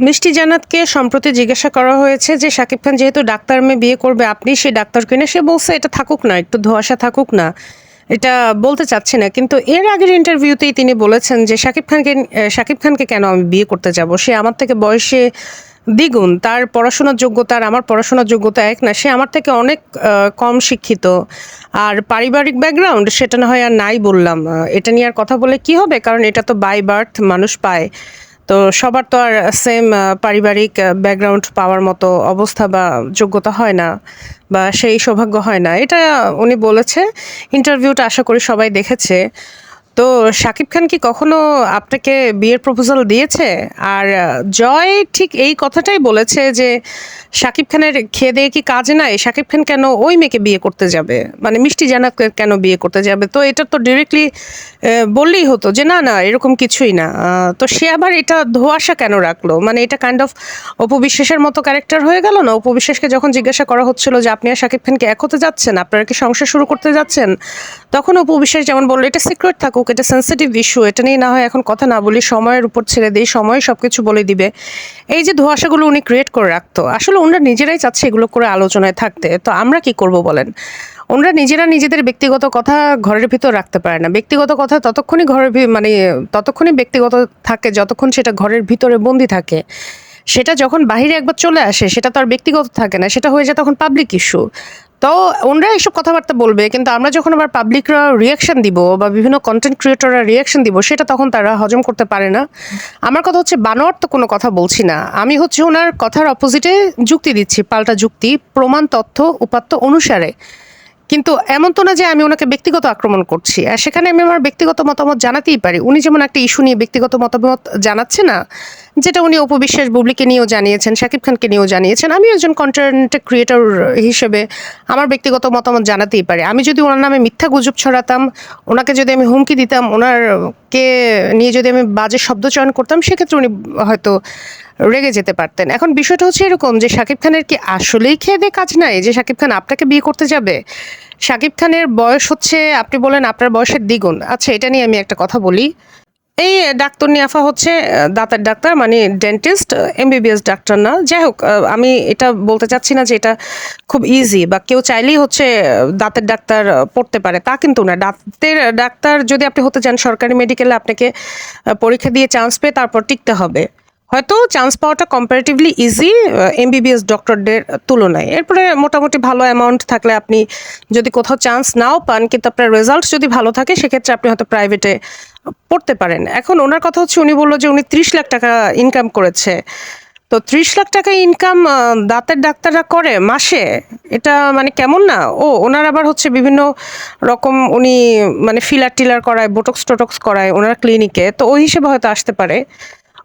মিষ্টি জান্নাতকে সম্প্রতি জিজ্ঞাসা করা হয়েছে যে শাকিব খান যেহেতু ডাক্তার মেয়ে বিয়ে করবে আপনি সেই ডাক্তার কিনা, সে বলছে এটা থাকুক না, একটু ধোঁয়াশা থাকুক না, এটা বলতে চাচ্ছি না। কিন্তু এর আগের ইন্টারভিউতেই তিনি বলেছেন যে শাকিব খানকে কেন আমি বিয়ে করতে যাব, সে আমার থেকে বয়সে দ্বিগুণ, তার পড়াশোনার যোগ্যতা আর আমার পড়াশোনার যোগ্যতা এক না, সে আমার থেকে অনেক কম শিক্ষিত। আর পারিবারিক ব্যাকগ্রাউন্ড সেটা না হয় আর নাই বললাম, এটা নিয়ে আর কথা বলে কি হবে, কারণ এটা তো বাই বার্থ মানুষ পায়। তো সবার তো আর সেম পারিবারিক ব্যাকগ্রাউন্ড পাওয়ার মতো অবস্থা বা যোগ্যতা হয় না, বা সেই সৌভাগ্য হয় না, এটা উনি বলেছে। ইন্টারভিউটা আশা করি সবাই দেখেছে। তো শাকিব খান কি কখনো আপনাকে বিয়ের প্রপোজাল দিয়েছে? আর জয় ঠিক এই কথাটাই বলেছে যে শাকিব খানের খেয়ে দেয়ে কি কাজ নাই, শাকিব খান কেন ওই মেয়েকে বিয়ে করতে যাবে, মানে মিষ্টি জান্নাতকে কেন বিয়ে করতে যাবে। তো এটা তো ডিরেক্টলি বললেই হতো যে না না এরকম কিছুই না। তো সে আবার এটা ধোঁয়াশা কেন রাখলো, মানে এটা কাইন্ড অফ অপবিশ্বাসের মতো ক্যারেক্টার হয়ে গেল না। অপবিশ্বাসকে যখন জিজ্ঞাসা করা হচ্ছিল যে আপনি আর শাকিব খানকে এক হতে যাচ্ছেন, আপনারা কি সংসার শুরু করতে যাচ্ছেন, তখন অপবিশ্বাস যেমন বললো এটা সিক্রেট থাকুক, এটা সেন্সিটিভ ইস্যু, এটা নিয়ে না হয় এখন কথা না বলি, সময়ের উপর ছেড়ে দিই, সময় সবকিছু বলে দিবে। এই যে ধোঁয়াশাগুলো উনি ক্রিয়েট করে রাখতো, আসলে ওনারা নিজেরাই চাচ্ছে এগুলো করে আলোচনায় থাকতে, তো আমরা কি করব বলেন। ওনারা নিজেরা নিজেদের ব্যক্তিগত কথা ঘরের ভিতর রাখতে পারে না। ব্যক্তিগত কথা ততক্ষণই মানে ততক্ষণই ব্যক্তিগত থাকে যতক্ষণ সেটা ঘরের ভিতরে বন্দি থাকে। সেটা যখন বাহিরে একবার চলে আসে সেটা তো আর ব্যক্তিগত থাকে না, সেটা হয়ে যায় তখন পাবলিক ইস্যু। তো ওনরা এইসব কথাবার্তা বলবে, কিন্তু আমরা যখন আবার পাবলিকরা রিয়াকশন দিব বা বিভিন্ন কন্টেন্ট ক্রিয়েটররা রিয়াকশন দিব, সেটা তখন তারা হজম করতে পারে না। আমার কথা হচ্ছে বানোয়ার তো কোনো কথা বলছি না, আমি হচ্ছে ওনার কথার অপোজিটে যুক্তি দিচ্ছি, পাল্টা যুক্তি, প্রমাণ তথ্য উপাত্ত অনুসারে। কিন্তু এমন তো না যে আমি ওনাকে ব্যক্তিগত আক্রমণ করছি, আর সেখানে আমি আমার ব্যক্তিগত মতামত জানাতেই পারি। উনি যেমন একটা ইস্যু নিয়ে ব্যক্তিগত মতামত জানাচ্ছে না, যেটা উনি অপবিশ্বাস বুবলিকে নিয়েও জানিয়েছেন, শাকিব খানকে নিয়েও জানিয়েছেন, আমি একজন কন্টেন্ট ক্রিয়েটর হিসেবে আমার ব্যক্তিগত মতামত জানাতেই পারি। আমি যদি ওনার নামে মিথ্যা গুজব ছড়াতাম, ওনাকে যদি আমি হুমকি দিতাম, ওনারকে নিয়ে যদি আমি বাজে শব্দ চয়ন করতাম, সেক্ষেত্রে উনি হয়তো রেগে যেতে পারতেন। এখন বিষয়টা হচ্ছে এরকম যে শাকিব খানের কি আসলেই খেয়ে দেয়ে কাজ নাই যে শাকিব খান আপনাকে বিয়ে করতে যাবে? শাকিব খানের বয়স হচ্ছে, আপনি বলেন আপনার বয়সের দ্বিগুণ। আচ্ছা, এটা নিয়ে আমি একটা কথা বলি। এই ডাক্তার নিয়াফা হচ্ছে দাঁতের ডাক্তার, মানে ডেন্টিস্ট, এমবিবিএস ডাক্তার না। যাই হোক, আমি এটা বলতে চাচ্ছি না যে এটা খুব ইজি বা কেউ চাইলেই হচ্ছে দাঁতের ডাক্তার পড়তে পারে, তা কিন্তু না। দাঁতের ডাক্তার যদি আপনি হতে চান সরকারি মেডিকেলে, আপনাকে পরীক্ষা দিয়ে চান্স পেয়ে তারপর টিকতে হবে। হয়তো চান্স পাওয়াটা কম্পারেটিভলি ইজি এমবিবিএস ডক্টরদের তুলনায়। এরপরে মোটামুটি ভালো অ্যামাউন্ট থাকলে আপনি যদি কোথাও চান্স নাও পান, কিন্তু আপনার রেজাল্ট যদি ভালো থাকে, সেক্ষেত্রে আপনি হয়তো প্রাইভেটে পড়তে পারেন। এখন ওনার কথা হচ্ছে, উনি বললো যে উনি 30 লাখ টাকা ইনকাম করেছে। তো 30 লাখ টাকা ইনকাম দাঁতের ডাক্তাররা করে মাসে, এটা মানে কেমন না। ওনার আবার হচ্ছে বিভিন্ন রকম উনি মানে ফিলার টিলার করায়, বোটক্স টোটক্স করায় ওনার ক্লিনিকে, তো ওই হিসেবে হয়তো আসতে পারে।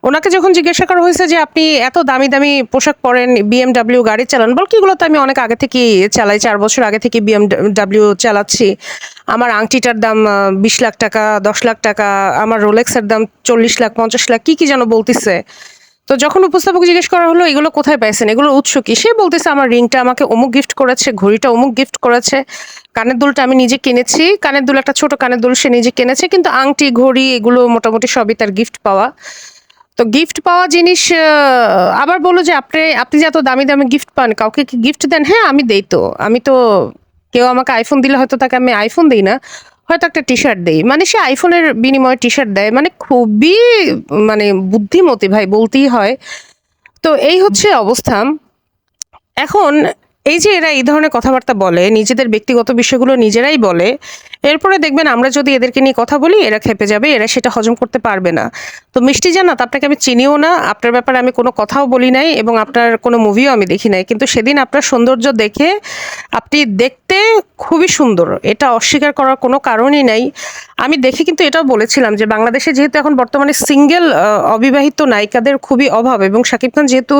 ওনাকে যখন জিজ্ঞাসা করা হয়েছে যে আপনি এত দামি দামি পোশাক পরেন, বিএমডাব্লিউ গাড়ি চালান, বল কি এগুলো তো আমি অনেক আগে থেকে চালাই, 4 বছর আগে থেকে বিএমডাব্লিউ চালাচ্ছি, আমার আংটিটার দাম 20 লাখ টাকা, 10 লাখ টাকা, আমার রোলেক্সের দাম 40 লাখ 50 লাখ, কি কি যেন বলতিছে। তো যখন উপস্থাপক জিজ্ঞেস করা হলো এগুলো কোথায় পাইছেন, এগুলোর উৎস কি, সে বলতেছে আমার রিংটা আমাকে অমুক গিফট করেছে, ঘড়িটা অমুক গিফট করেছে, কানের দুলটা আমি নিজে কিনেছি, কানের দুল একটা ছোট কানের দুল সে নিজে কিনেছে, কিন্তু আংটি ঘড়ি এগুলো মোটামুটি সবই তার গিফট পাওয়া। তো গিফট পাওয়া জিনিস আবার বললো যে আপনি যে এত দামি দামি গিফট পান, কাউকে কি গিফট দেন? হ্যাঁ আমি দেই। তো আমি তো, কেউ আমাকে আইফোন দিলে হয়তো তাকে আমি আইফোন দিই না, হয়তো একটা টি শার্ট দেই, মানে সে আইফোনের বিনিময়ে টি শার্ট দেয়, মানে খুবই মানে বুদ্ধিমতী ভাই বলতেই হয়। তো এই হচ্ছে অবস্থা। এখন এই যে এরা এই ধরনের কথাবার্তা বলে, নিজেদের ব্যক্তিগত বিষয়গুলো নিজেরাই বলে, এরপরে দেখবেন আমরা যদি এদেরকে নিয়ে কথা বলি এরা খেপে যাবে, এরা সেটা হজম করতে পারবে না। তো মিষ্টি জান্নাত, আপনাকে আমি চিনিও না, আপনার ব্যাপারে আমি কোনো কথাও বলি নাই, এবং আপনার কোনো মুভিও আমি দেখি নাই, কিন্তু সেদিন আপনার সৌন্দর্য দেখে, আপনি দেখতে খুবই সুন্দর, এটা অস্বীকার করার কোনো কারণই নাই। আমি দেখে কিন্তু এটাও বলেছিলাম যে বাংলাদেশে যেহেতু এখন বর্তমানে সিঙ্গেল অবিবাহিত নায়িকাদের খুবই অভাব, এবং শাকিব খান যেহেতু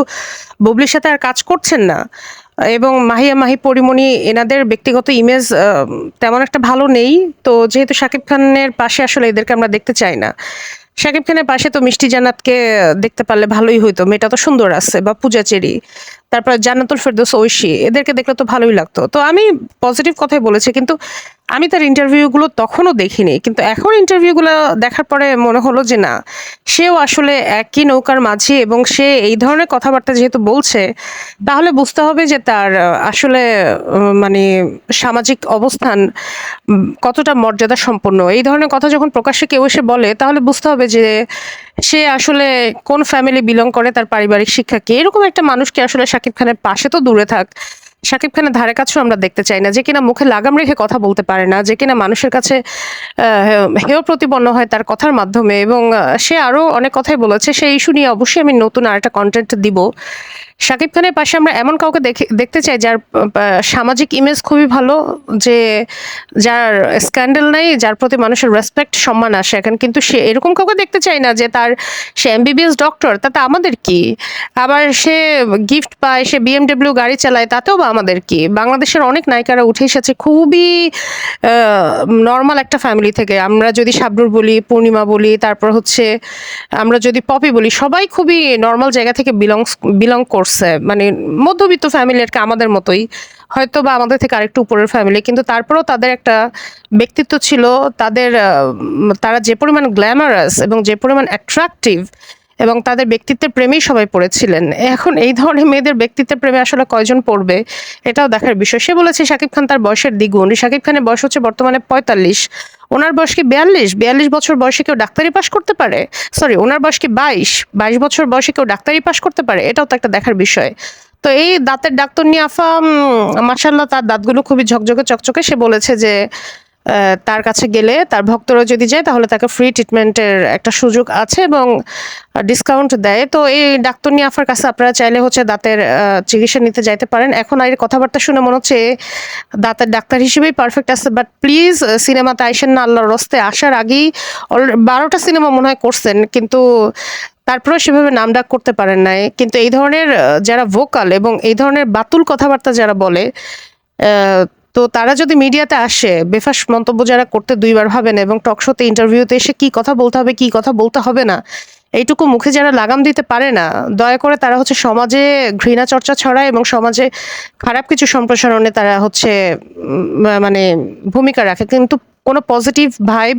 বুবলির সাথে আর কাজ করছেন না, এবং মাহিয়া মাহি পরিমণি এনাদের ব্যক্তিগত ইমেজ তেমন একটা ভালো নেই, তো যেহেতু শাকিব খানের পাশে আসলে এদেরকে আমরা দেখতে চাই না। শাকিব খানের পাশে তো মিষ্টি জান্নাতকে দেখতে পারলে ভালোই হইতো, মেয়েটা তো সুন্দর আছে, বা পূজা চেরি, তারপর জান্নাতুল ফেরদৌস ঐশী, এদেরকে দেখলে তো ভালোই লাগতো। তো আমি পজিটিভ কথাই বলেছি, কিন্তু আমি তার ইন্টারভিউগুলো তখনও দেখিনি। কিন্তু এখন ইন্টারভিউগুলো দেখার পরে মনে হলো যে না, সেও আসলে একই নৌকার মাঝি এবং সে এই ধরনের কথাবার্তা যেহেতু বলছে, তাহলে বুঝতে হবে যে তার আসলে মানে সামাজিক অবস্থান কতটা মর্যাদা সম্পন্ন। এই ধরনের কথা যখন প্রকাশ্যে কেউ এসে বলে, তাহলে বুঝতে হবে যে সে আসলে কোন ফ্যামিলি বিলং করে, তার পারিবারিক শিক্ষা কি। এরকম একটা মানুষকে আসলে শাকিব খানের পাশে তো দূরে থাক, শাকিব খানের ধারে কাছেও আমরা দেখতে চাই না। যে কিনা মুখে লাগাম রেখে কথা বলতে পারে না, যে কিনা মানুষের কাছে হেয় প্রতিপন্ন হয় তার কথার মাধ্যমে। এবং সে আরো অনেক কথাই বলেছে। সেই ইস্যু নিয়ে অবশ্যই আমি নতুন আরেকটা কন্টেন্ট দিব। শাকিব খানের পাশে আমরা এমন কাউকে দেখতে চাই যার সামাজিক ইমেজ খুবই ভালো, যে যার স্ক্যান্ডাল নাই, যার প্রতি মানুষের রেসপেক্ট সম্মান আসে এখন। কিন্তু সে এরকম কাউকে দেখতে চাই না যে সে এমবিবিএস ডক্টর, তাতে আমাদের কি। আবার সে গিফট পায়, সে বিএমডব্লিউ গাড়ি চালায়, তাতেও বা আমাদের কি। বাংলাদেশের অনেক নায়িকারা উঠে এসেছে খুবই নর্মাল একটা ফ্যামিলি থেকে। আমরা যদি শাবনূর বলি, পূর্ণিমা বলি, তারপর হচ্ছে আমরা যদি পপি বলি, সবাই খুবই নর্মাল জায়গা থেকে বিলং করছে। মানে মধ্যবিত্ত ফ্যামিলি আর কি, আমাদের মতোই হয়তো বা আমাদের থেকে আরেকটু উপরের ফ্যামিলি। কিন্তু তারপরেও তাদের একটা ব্যক্তিত্ব ছিল, তাদের তারা যে পরিমাণ গ্ল্যামারাস এবং যে পরিমাণ অ্যাট্রাকটিভ, এবং তাদের ব্যক্তিত্বের প্রেমেই সবাই পড়েছিলেন। এখন এই ধরনের মেয়েদের ব্যক্তিত্বের প্রেমে আসলে কয়জন পড়বে, এটাও দেখার বিষয়। সে বলেছে শাকিব খান তার বয়সের দ্বিগুণ। শাকিব খানের বয়স হচ্ছে বর্তমানে 45, ওনার বয়স কি 42 বছর বয়সে কেউ ডাক্তারি পাশ করতে পারে? সরি, ওনার বয়স কি 22 বছর বয়সে কেউ ডাক্তারি পাশ করতে পারে? এটাও তো একটা দেখার বিষয়। তো এই দাঁতের ডাক্তার নিয়ে আফা মাশাল্লাহ, তার দাঁতগুলো খুবই ঝকঝকে চকচকে। সে বলেছে যে তার কাছে গেলে, তার ভক্তরা যদি যায়, তাহলে তাকে ফ্রি ট্রিটমেন্টের একটা সুযোগ আছে এবং ডিসকাউন্ট দেয়। তো এই ডাক্তার নিয়ে আফার কাছে আপনারা চাইলে হচ্ছে দাঁতের চিকিৎসা নিতে যাইতে পারেন। এখন আর কথাবার্তা শুনে মনে হচ্ছে দাঁতের ডাক্তার হিসেবেই পারফেক্ট আছে। বাট প্লিজ সিনেমাতে আইসেন না, আল্লাহর রস্তে। আসার আগেই 12টা সিনেমা মনে হয় করছেন, কিন্তু তারপরেও সেভাবে নাম ডাক করতে পারেন নাই। কিন্তু এই ধরনের যারা ভোকাল এবং এই ধরনের বাতুল কথাবার্তা যারা বলে, তো তারা যদি মিডিয়াতে আসে, বেফাস মন্তব্য যারা করতে দুইবার ভাবেন এবং টকশোতে ইন্টারভিউতে এসে কি কথা বলতে হবে, কি কথা বলতে হবে না, এইটুকু মুখে যারা লাগাম দিতে পারে না, দয়া করে তারা হচ্ছে সমাজে ঘৃণা চর্চা ছড়ায় এবং সমাজে খারাপ কিছু সম্প্রসারণে তারা হচ্ছে মানে ভূমিকা রাখে, কিন্তু কোনো পজিটিভ ভাইব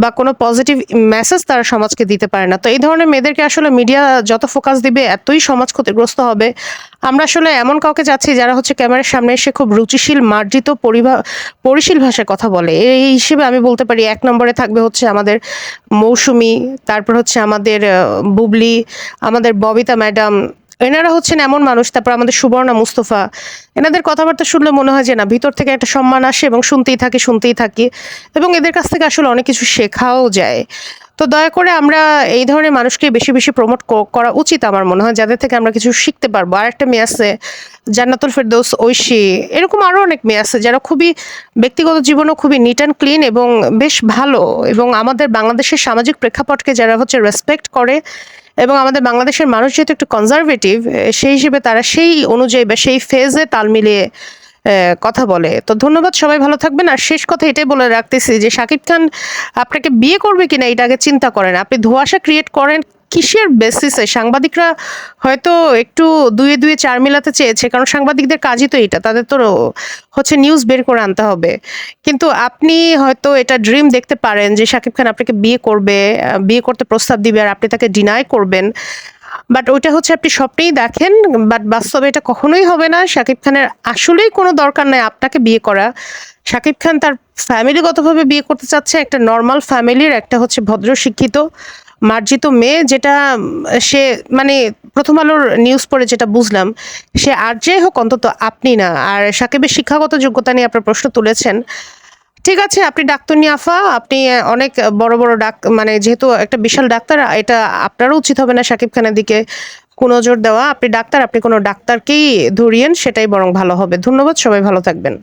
বা কোনো পজিটিভ মেসেজ তারা সমাজকে দিতে পারে না। তো এই ধরনের মেয়েদেরকে আসলে মিডিয়া যত ফোকাস দিবে, এতই সমাজ ক্ষতিগ্রস্ত হবে। আমরা আসলে এমন কাউকে চাচ্ছি যারা হচ্ছে ক্যামেরার সামনে এসে খুব রুচিশীল, মার্জিত, পরিশীল ভাষায় কথা বলে। এই হিসেবে আমি বলতে পারি 1 নম্বরে থাকবে হচ্ছে আমাদের মৌসুমী, তারপর হচ্ছে আমাদের বুবলি, আমাদের ববিতা ম্যাডাম। এনারা হচ্ছেন এমন মানুষ। তারপর আমাদের সুবর্ণা মুস্তফা। এনাদের কথাবার্তা শুনলে মনে হয় যে না, ভিতর থেকে একটা সম্মান আসে এবং শুনতেই থাকি এবং এদের কাছ থেকে আসলে অনেক কিছু শেখাও যায়। তো দয়া করে আমরা এই ধরনের মানুষকে বেশি বেশি প্রমোট করা উচিত আমার মনে হয়, যাদের থেকে আমরা কিছু শিখতে পারবো। আর একটা মেয়ে আছে জান্নাতুল ফেরদৌস, ঐশী, এরকম আরও অনেক মেয়ে আছে যারা খুবই ব্যক্তিগত জীবনও খুবই নিট অ্যান্ড ক্লিন এবং বেশ ভালো, এবং আমাদের বাংলাদেশের সামাজিক প্রেক্ষাপটকে যারা হচ্ছে রেসপেক্ট করে। এবং আমাদের বাংলাদেশের মানুষ যেহেতু একটু কনজারভেটিভ, সেই হিসেবে তারা সেই অনুযায়ী বা সেই ফেজে তাল মিলিয়ে কথা বলে। তো ধন্যবাদ, সবাই ভালো থাকবেন। আর শেষ কথা এটাই বলে রাখতেছি যে শাকিব খান আপনাকে বিয়ে করবে কিনা এটা আগে চিন্তা করেন। আপনি ধোঁয়াশা ক্রিয়েট করেন কিসের বেসিসে? সাংবাদিকরা হয়তো একটু দুয়ে দুয়ে চার মিলাতে চেয়েছে, কারণ সাংবাদিকদের কাজই তো এটা, তাদের তো হচ্ছে নিউজ বের করে আনতে হবে। কিন্তু আপনি হয়তো এটা ড্রিম দেখতে পারেন যে শাকিব খান আপনাকে বিয়ে করবে, বিয়ে করতে প্রস্তাব দিবে আর আপনি তাকে ডিনাই করবেন। বাট ওইটা হচ্ছে আপনি স্বপ্নেই দেখেন, বাট বাস্তবে এটা কখনোই হবে না। শাকিব খানের আসলেই কোনো দরকার নাই আপনাকে বিয়ে করা। শাকিব খান তার ফ্যামিলিগতভাবে বিয়ে করতে চাচ্ছে একটা নর্মাল ফ্যামিলির, একটা হচ্ছে ভদ্র শিক্ষিত মার্জিত মেয়ে, যেটা সে মানে প্রথম আলোর নিউজ পড়ে যেটা বুঝলাম, সে আর যাই হোক অন্তত আপনি না। আর সাকিবের শিক্ষাগত যোগ্যতা নিয়ে আপনার প্রশ্ন তুলেছেন, ঠিক আছে, আপনি ডাক্তার নিয়ে আফা, আপনি অনেক বড় বড় মানে যেহেতু একটা বিশাল ডাক্তার, এটা আপনারও উচিত হবে না শাকিব খানের দিকে কুনজর দেওয়া। আপনি ডাক্তার, আপনি কোনো ডাক্তারকেই ধরিয়েন, সেটাই বরং ভালো হবে। ধন্যবাদ, সবাই ভালো থাকবেন।